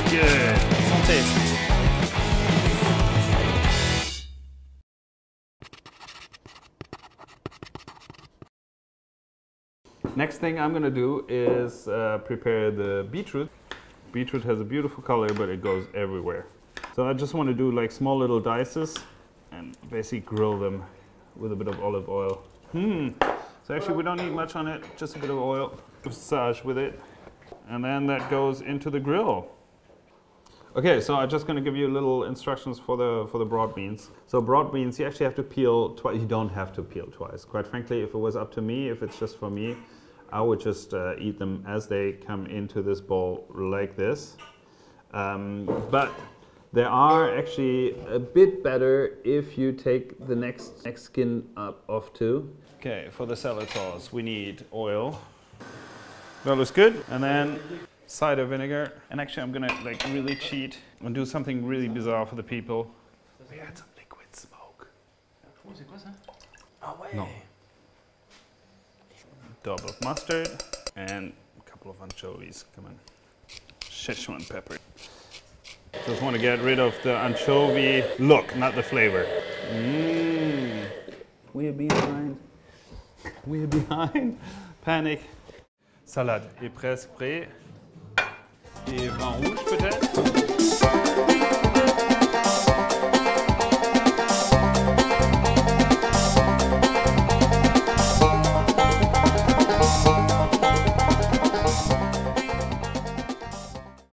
Good. Santé. Next thing I'm gonna do is prepare the beetroot. Beetroot has a beautiful color, but it goes everywhere. So I just want to do like small little dices and basically grill them with a bit of olive oil. So actually we don't need much on it, just a bit of oil, massage with it, and then that goes into the grill. Okay, so I'm just going to give you little instructions for the broad beans. So broad beans, you actually have to peel twice. You don't have to peel twice. Quite frankly, if it was up to me, if it's just for me, I would just eat them as they come into this bowl like this. But they are actually a bit better if you take the next skin up off too. Okay, for the salad sauce, we need oil. That looks good. And then cider vinegar. And actually, I'm gonna like really cheat and do something really bizarre for the people. We add some liquid smoke. No. Dab of mustard and a couple of anchovies. Come on. Szechuan pepper. Just want to get rid of the anchovy look, not the flavor. We're behind. We're behind. Panic. Salade est presque prêt. Et vin rouge peut-être.